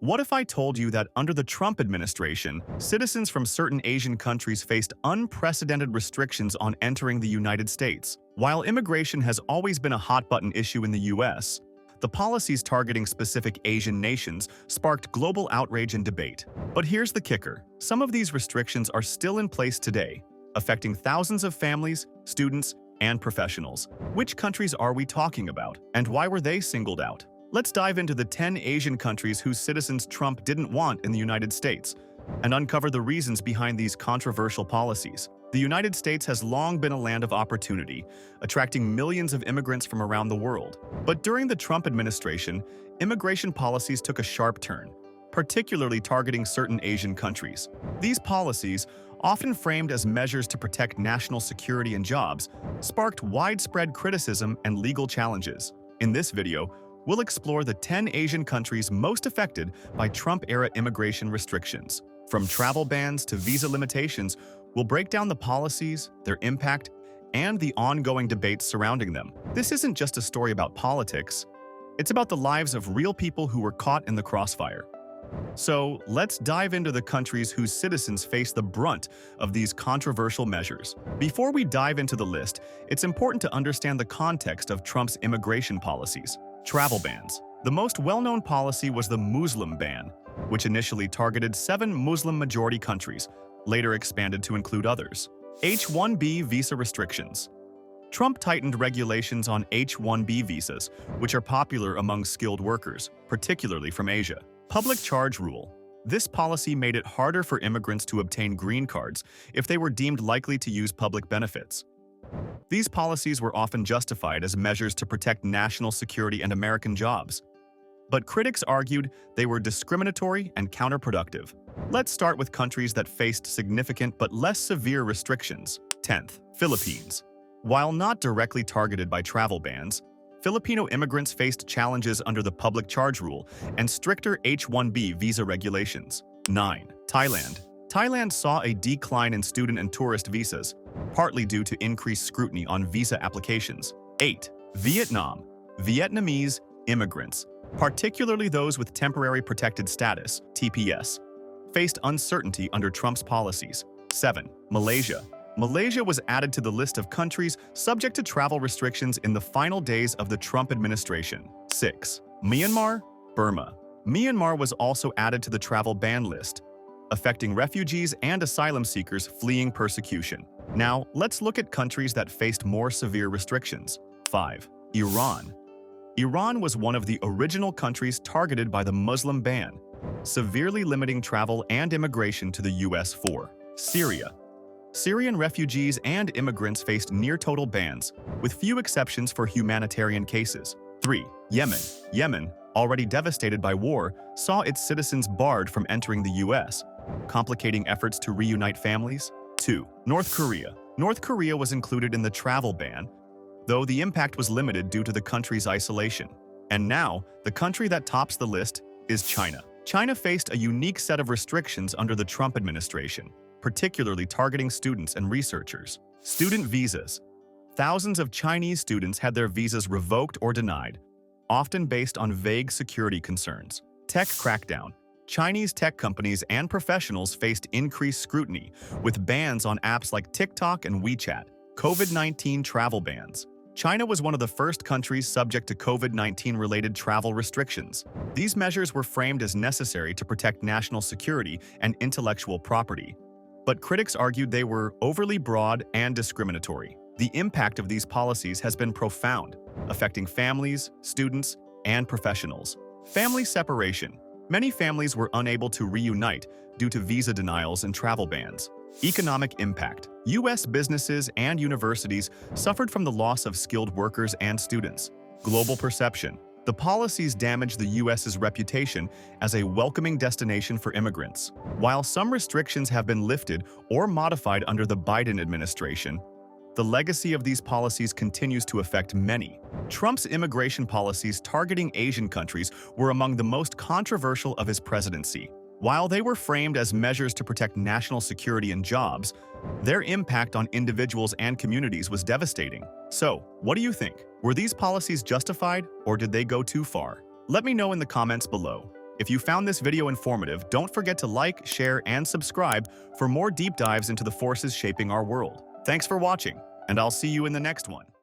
What if I told you that under the Trump administration, citizens from certain Asian countries faced unprecedented restrictions on entering the United States? While immigration has always been a hot-button issue in the US, the policies targeting specific Asian nations sparked global outrage and debate. But here's the kicker. Some of these restrictions are still in place today, affecting thousands of families, students, and professionals. Which countries are we talking about, and why were they singled out? Let's dive into the 10 Asian countries whose citizens Trump didn't want in the United States and uncover the reasons behind these controversial policies. The United States has long been a land of opportunity, attracting millions of immigrants from around the world. But during the Trump administration, immigration policies took a sharp turn, particularly targeting certain Asian countries. These policies, often framed as measures to protect national security and jobs, sparked widespread criticism and legal challenges. In this video, we'll explore the 10 Asian countries most affected by Trump-era immigration restrictions. From travel bans to visa limitations, we'll break down the policies, their impact, and the ongoing debates surrounding them. This isn't just a story about politics, it's about the lives of real people who were caught in the crossfire. So, let's dive into the countries whose citizens face the brunt of these controversial measures. Before we dive into the list, it's important to understand the context of Trump's immigration policies. Travel bans. The most well-known policy was the Muslim ban, which initially targeted 7 Muslim-majority countries, later expanded to include others. H-1B visa restrictions. Trump tightened regulations on H-1B visas, which are popular among skilled workers, particularly from Asia. Public charge rule. This policy made it harder for immigrants to obtain green cards if they were deemed likely to use public benefits. These policies were often justified as measures to protect national security and American jobs. But critics argued they were discriminatory and counterproductive. Let's start with countries that faced significant but less severe restrictions. 10th, Philippines. While not directly targeted by travel bans, Filipino immigrants faced challenges under the public charge rule and stricter H-1B visa regulations. 9. Thailand. Thailand saw a decline in student and tourist visas, partly due to increased scrutiny on visa applications. 8. Vietnam. Vietnamese immigrants, particularly those with temporary protected status, TPS, faced uncertainty under Trump's policies. 7. Malaysia. Malaysia was added to the list of countries subject to travel restrictions in the final days of the Trump administration. 6. Myanmar, Burma. Myanmar was also added to the travel ban list, affecting refugees and asylum seekers fleeing persecution. Now, let's look at countries that faced more severe restrictions. 5. Iran. Iran was one of the original countries targeted by the Muslim ban, severely limiting travel and immigration to the US. 4. Syria. Syrian refugees and immigrants faced near-total bans, with few exceptions for humanitarian cases. 3. Yemen. Yemen, already devastated by war, saw its citizens barred from entering the US, complicating efforts to reunite families. 2. North Korea. North Korea was included in the travel ban, though the impact was limited due to the country's isolation. And now, the country that tops the list is China. China faced a unique set of restrictions under the Trump administration, particularly targeting students and researchers. Student visas. Thousands of Chinese students had their visas revoked or denied, often based on vague security concerns. Tech crackdown. Chinese tech companies and professionals faced increased scrutiny, with bans on apps like TikTok and WeChat. COVID-19 travel bans. China was one of the first countries subject to COVID-19-related travel restrictions. These measures were framed as necessary to protect national security and intellectual property, but critics argued they were overly broad and discriminatory. The impact of these policies has been profound, affecting families, students, and professionals. Family separation. Many families were unable to reunite due to visa denials and travel bans. Economic impact. U.S. businesses and universities suffered from the loss of skilled workers and students. Global perception. The policies damaged the U.S.'s reputation as a welcoming destination for immigrants. While some restrictions have been lifted or modified under the Biden administration, the legacy of these policies continues to affect many. Trump's immigration policies targeting Asian countries were among the most controversial of his presidency. While they were framed as measures to protect national security and jobs, their impact on individuals and communities was devastating. So, what do you think? Were these policies justified, or did they go too far? Let me know in the comments below. If you found this video informative, don't forget to like, share, and subscribe for more deep dives into the forces shaping our world. Thanks for watching, and I'll see you in the next one.